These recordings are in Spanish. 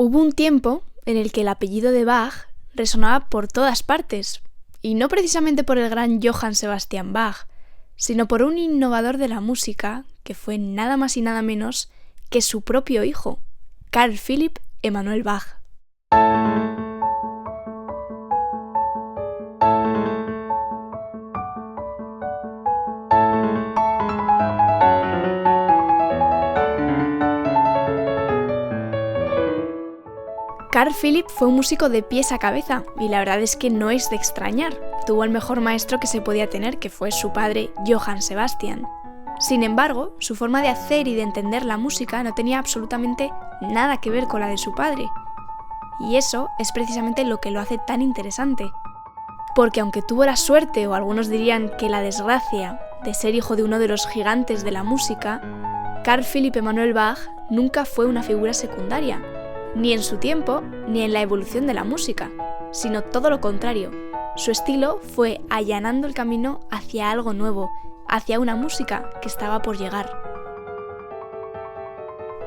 Hubo un tiempo en el que el apellido de Bach resonaba por todas partes, y no precisamente por el gran Johann Sebastian Bach, sino por un innovador de la música que fue nada más y nada menos que su propio hijo, Carl Philipp Emanuel Bach. Carl Philipp fue un músico de pies a cabeza, y la verdad es que no es de extrañar. Tuvo el mejor maestro que se podía tener, que fue su padre, Johann Sebastian. Sin embargo, su forma de hacer y de entender la música no tenía absolutamente nada que ver con la de su padre. Y eso es precisamente lo que lo hace tan interesante. Porque aunque tuvo la suerte, o algunos dirían que la desgracia, de ser hijo de uno de los gigantes de la música, Carl Philipp Emanuel Bach nunca fue una figura secundaria, ni en su tiempo, ni en la evolución de la música, sino todo lo contrario. Su estilo fue allanando el camino hacia algo nuevo, hacia una música que estaba por llegar.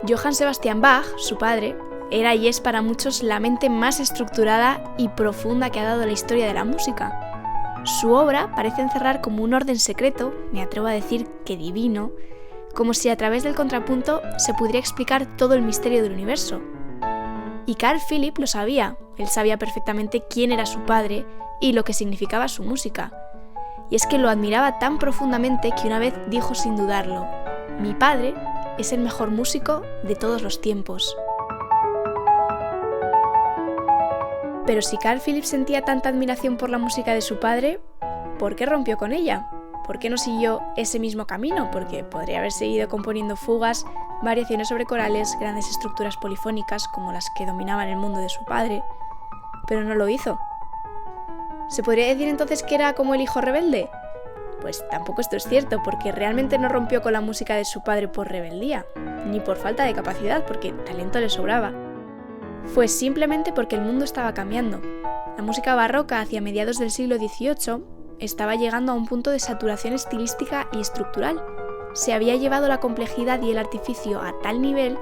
Johann Sebastian Bach, su padre, era y es para muchos la mente más estructurada y profunda que ha dado la historia de la música. Su obra parece encerrar como un orden secreto, me atrevo a decir que divino, como si a través del contrapunto se pudiera explicar todo el misterio del universo. Y Carl Philipp lo sabía, él sabía perfectamente quién era su padre y lo que significaba su música. Y es que lo admiraba tan profundamente que una vez dijo sin dudarlo: "Mi padre es el mejor músico de todos los tiempos". Pero si Carl Philipp sentía tanta admiración por la música de su padre, ¿por qué rompió con ella? ¿Por qué no siguió ese mismo camino? Porque podría haber seguido componiendo fugas, variaciones sobre corales, grandes estructuras polifónicas como las que dominaban el mundo de su padre, pero no lo hizo. ¿Se podría decir entonces que era como el hijo rebelde? Pues tampoco esto es cierto, porque realmente no rompió con la música de su padre por rebeldía, ni por falta de capacidad, porque talento le sobraba. Fue simplemente porque el mundo estaba cambiando. La música barroca hacia mediados del siglo XVIII estaba llegando a un punto de saturación estilística y estructural. Se había llevado la complejidad y el artificio a tal nivel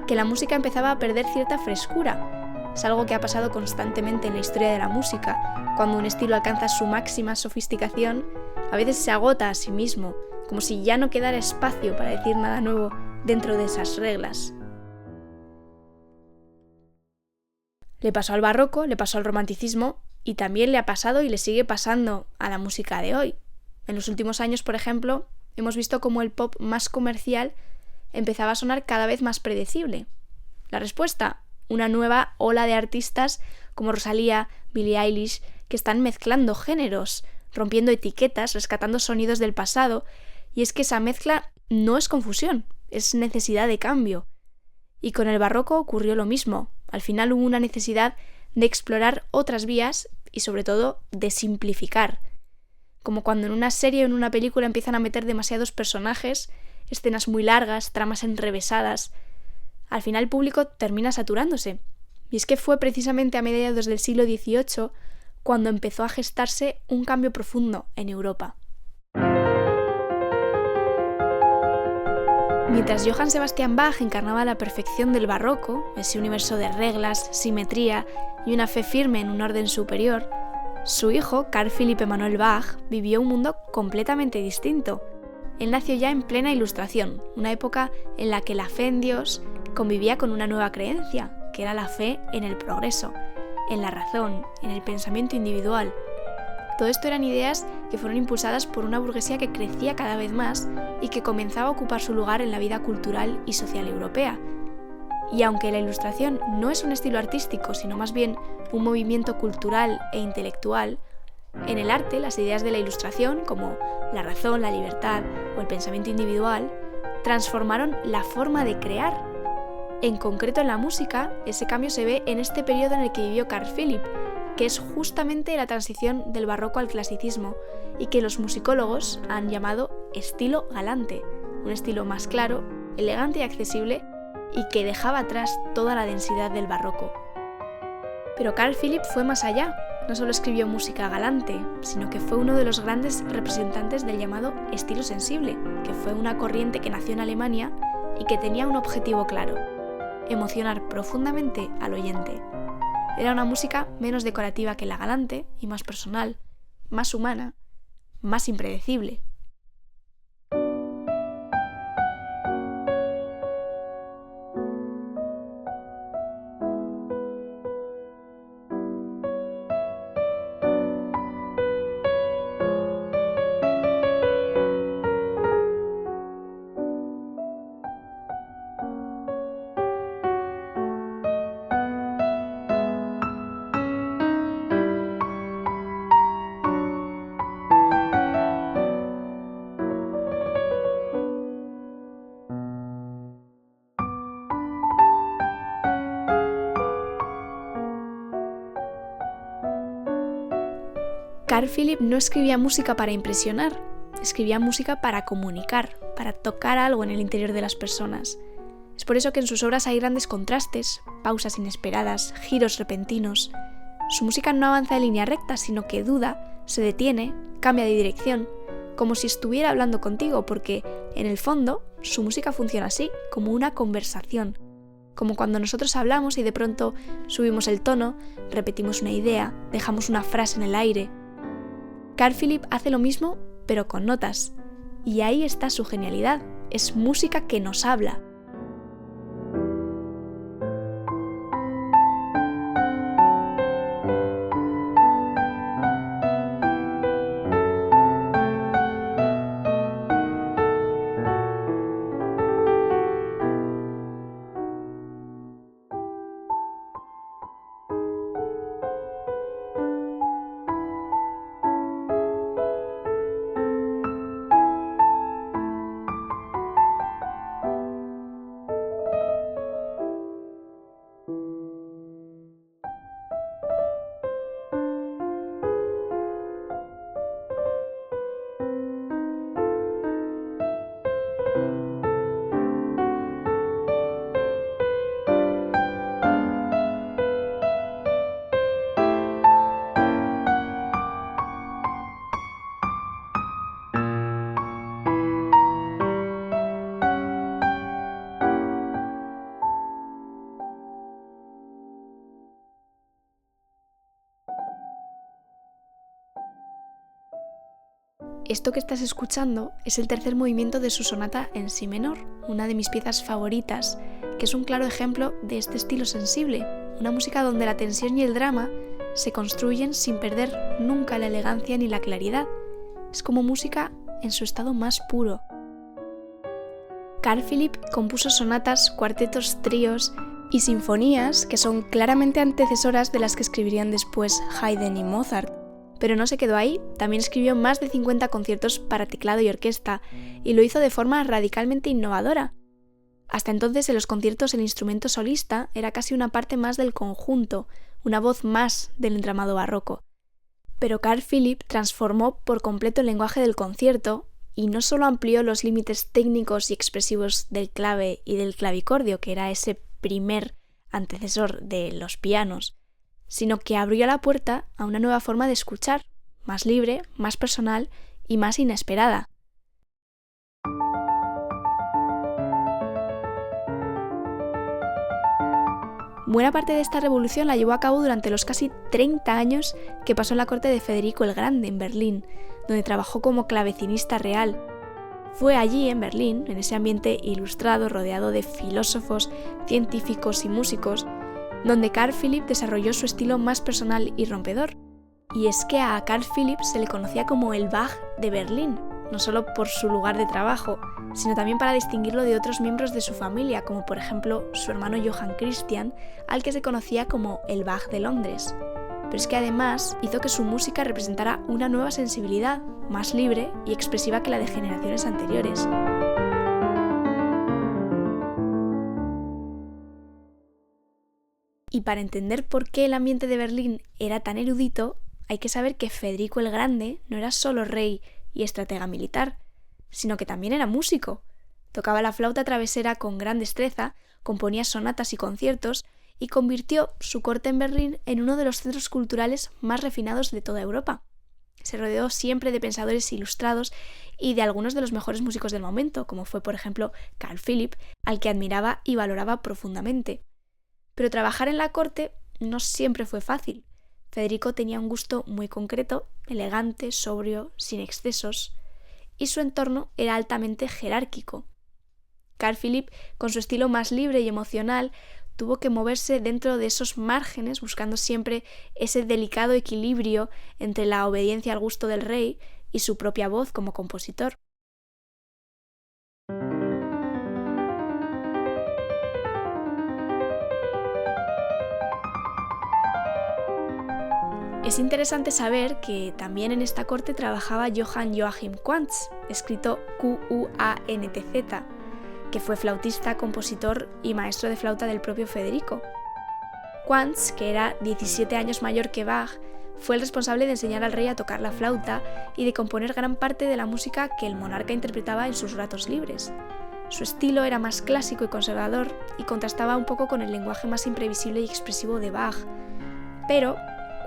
que la música empezaba a perder cierta frescura. Es algo que ha pasado constantemente en la historia de la música. Cuando un estilo alcanza su máxima sofisticación, a veces se agota a sí mismo, como si ya no quedara espacio para decir nada nuevo dentro de esas reglas. Le pasó al barroco, le pasó al romanticismo, y también le ha pasado y le sigue pasando a la música de hoy. En los últimos años, por ejemplo, hemos visto cómo el pop más comercial empezaba a sonar cada vez más predecible. La respuesta: una nueva ola de artistas como Rosalía, Billie Eilish, que están mezclando géneros, rompiendo etiquetas, rescatando sonidos del pasado, y es que esa mezcla no es confusión, es necesidad de cambio. Y con el barroco ocurrió lo mismo. Al final hubo una necesidad de explorar otras vías y sobre todo de simplificar. Como cuando en una serie o en una película empiezan a meter demasiados personajes, escenas muy largas, tramas enrevesadas. Al final el público termina saturándose. Y es que fue precisamente a mediados del siglo XVIII cuando empezó a gestarse un cambio profundo en Europa. Mientras Johann Sebastian Bach encarnaba la perfección del barroco, ese universo de reglas, simetría y una fe firme en un orden superior, su hijo, Carl Philipp Emanuel Bach, vivió un mundo completamente distinto. Él nació ya en plena Ilustración, una época en la que la fe en Dios convivía con una nueva creencia, que era la fe en el progreso, en la razón, en el pensamiento individual. Todo esto eran ideas que fueron impulsadas por una burguesía que crecía cada vez más y que comenzaba a ocupar su lugar en la vida cultural y social europea. Y aunque la Ilustración no es un estilo artístico, sino más bien un movimiento cultural e intelectual, en el arte las ideas de la Ilustración, como la razón, la libertad o el pensamiento individual, transformaron la forma de crear. En concreto en la música, ese cambio se ve en este periodo en el que vivió Carl Philipp, que es justamente la transición del barroco al clasicismo y que los musicólogos han llamado estilo galante, un estilo más claro, elegante y accesible y que dejaba atrás toda la densidad del barroco. Pero Carl Philipp fue más allá, no solo escribió música galante, sino que fue uno de los grandes representantes del llamado estilo sensible, que fue una corriente que nació en Alemania y que tenía un objetivo claro: emocionar profundamente al oyente. Era una música menos decorativa que la galante y más personal, más humana, más impredecible. Carl Philipp no escribía música para impresionar, escribía música para comunicar, para tocar algo en el interior de las personas. Es por eso que en sus obras hay grandes contrastes, pausas inesperadas, giros repentinos. Su música no avanza en línea recta, sino que duda, se detiene, cambia de dirección, como si estuviera hablando contigo, porque, en el fondo, su música funciona así, como una conversación. Como cuando nosotros hablamos y de pronto subimos el tono, repetimos una idea, dejamos una frase en el aire. Carl Philipp hace lo mismo, pero con notas. Y ahí está su genialidad. Es música que nos habla. Esto que estás escuchando es el tercer movimiento de su sonata en si menor, una de mis piezas favoritas, que es un claro ejemplo de este estilo sensible, una música donde la tensión y el drama se construyen sin perder nunca la elegancia ni la claridad. Es como música en su estado más puro. Carl Philipp compuso sonatas, cuartetos, tríos y sinfonías que son claramente antecesoras de las que escribirían después Haydn y Mozart. Pero no se quedó ahí, también escribió más de 50 conciertos para teclado y orquesta, y lo hizo de forma radicalmente innovadora. Hasta entonces en los conciertos el instrumento solista era casi una parte más del conjunto, una voz más del entramado barroco. Pero Carl Philipp transformó por completo el lenguaje del concierto, y no solo amplió los límites técnicos y expresivos del clave y del clavicordio, que era ese primer antecesor de los pianos, sino que abrió la puerta a una nueva forma de escuchar, más libre, más personal y más inesperada. Buena parte de esta revolución la llevó a cabo durante los casi 30 años que pasó en la corte de Federico el Grande en Berlín, donde trabajó como clavecinista real. Fue allí, en Berlín, en ese ambiente ilustrado, rodeado de filósofos, científicos y músicos, donde Carl Philipp desarrolló su estilo más personal y rompedor. Y es que a Carl Philipp se le conocía como el Bach de Berlín, no solo por su lugar de trabajo, sino también para distinguirlo de otros miembros de su familia, como por ejemplo su hermano Johann Christian, al que se conocía como el Bach de Londres. Pero es que además hizo que su música representara una nueva sensibilidad, más libre y expresiva que la de generaciones anteriores. Y para entender por qué el ambiente de Berlín era tan erudito, hay que saber que Federico el Grande no era solo rey y estratega militar, sino que también era músico. Tocaba la flauta travesera con gran destreza, componía sonatas y conciertos y convirtió su corte en Berlín en uno de los centros culturales más refinados de toda Europa. Se rodeó siempre de pensadores ilustrados y de algunos de los mejores músicos del momento, como fue por ejemplo Carl Philipp, al que admiraba y valoraba profundamente. Pero trabajar en la corte no siempre fue fácil. Federico tenía un gusto muy concreto, elegante, sobrio, sin excesos, y su entorno era altamente jerárquico. Carl Philipp, con su estilo más libre y emocional, tuvo que moverse dentro de esos márgenes, buscando siempre ese delicado equilibrio entre la obediencia al gusto del rey y su propia voz como compositor. Es interesante saber que también en esta corte trabajaba Johann Joachim Quantz, escrito Quantz, que fue flautista, compositor y maestro de flauta del propio Federico. Quantz, que era 17 años mayor que Bach, fue el responsable de enseñar al rey a tocar la flauta y de componer gran parte de la música que el monarca interpretaba en sus ratos libres. Su estilo era más clásico y conservador y contrastaba un poco con el lenguaje más imprevisible y expresivo de Bach, pero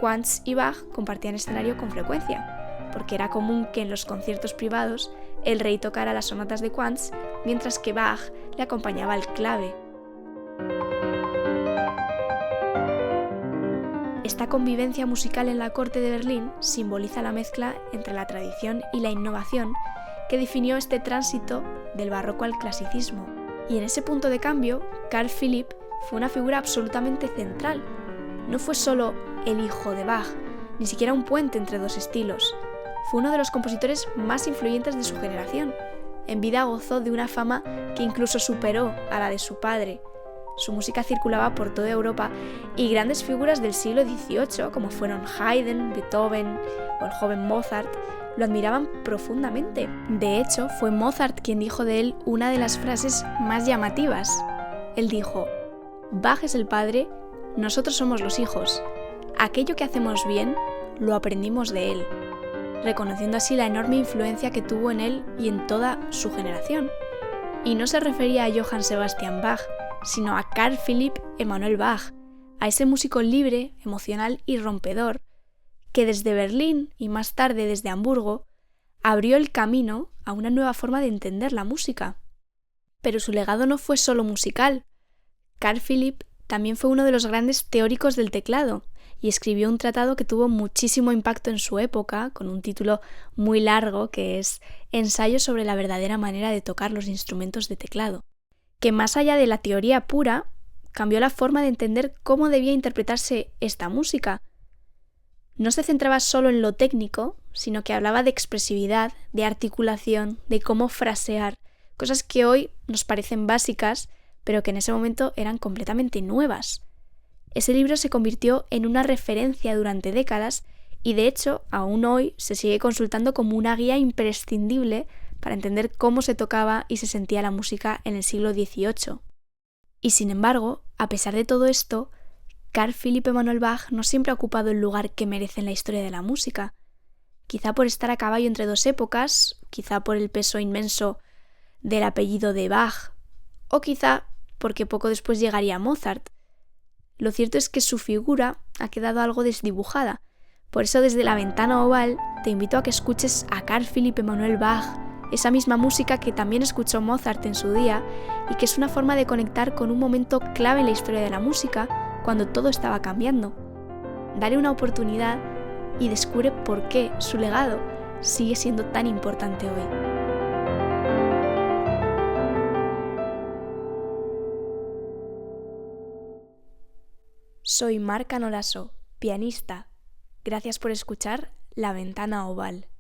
Quantz y Bach compartían escenario con frecuencia, porque era común que en los conciertos privados el rey tocara las sonatas de Quantz, mientras que Bach le acompañaba al clave. Esta convivencia musical en la corte de Berlín simboliza la mezcla entre la tradición y la innovación que definió este tránsito del barroco al clasicismo. Y en ese punto de cambio, Carl Philipp fue una figura absolutamente central. No fue solo el hijo de Bach, ni siquiera un puente entre dos estilos. Fue uno de los compositores más influyentes de su generación. En vida gozó de una fama que incluso superó a la de su padre. Su música circulaba por toda Europa y grandes figuras del siglo XVIII, como fueron Haydn, Beethoven o el joven Mozart, lo admiraban profundamente. De hecho, fue Mozart quien dijo de él una de las frases más llamativas. Él dijo: Bach es el padre, nosotros somos los hijos. Aquello que hacemos bien, lo aprendimos de él, reconociendo así la enorme influencia que tuvo en él y en toda su generación. Y no se refería a Johann Sebastian Bach, sino a Carl Philipp Emanuel Bach, a ese músico libre, emocional y rompedor, que desde Berlín y más tarde desde Hamburgo, abrió el camino a una nueva forma de entender la música. Pero su legado no fue solo musical. Carl Philipp también fue uno de los grandes teóricos del teclado y escribió un tratado que tuvo muchísimo impacto en su época, con un título muy largo que es Ensayo sobre la verdadera manera de tocar los instrumentos de teclado, que más allá de la teoría pura, cambió la forma de entender cómo debía interpretarse esta música. No se centraba solo en lo técnico, sino que hablaba de expresividad, de articulación, de cómo frasear, cosas que hoy nos parecen básicas, pero que en ese momento eran completamente nuevas. Ese libro se convirtió en una referencia durante décadas y de hecho aún hoy se sigue consultando como una guía imprescindible para entender cómo se tocaba y se sentía la música en el siglo XVIII. Y sin embargo, a pesar de todo esto, Carl Philipp Emanuel Bach no siempre ha ocupado el lugar que merece en la historia de la música. Quizá por estar a caballo entre dos épocas, quizá por el peso inmenso del apellido de Bach, o quizá porque poco después llegaría Mozart. Lo cierto es que su figura ha quedado algo desdibujada. Por eso desde la ventana oval te invito a que escuches a Carl Philipp Emanuel Bach, esa misma música que también escuchó Mozart en su día y que es una forma de conectar con un momento clave en la historia de la música cuando todo estaba cambiando. Dale una oportunidad y descubre por qué su legado sigue siendo tan importante hoy. Soy Mar Canolaso, pianista. Gracias por escuchar La Ventana Oval.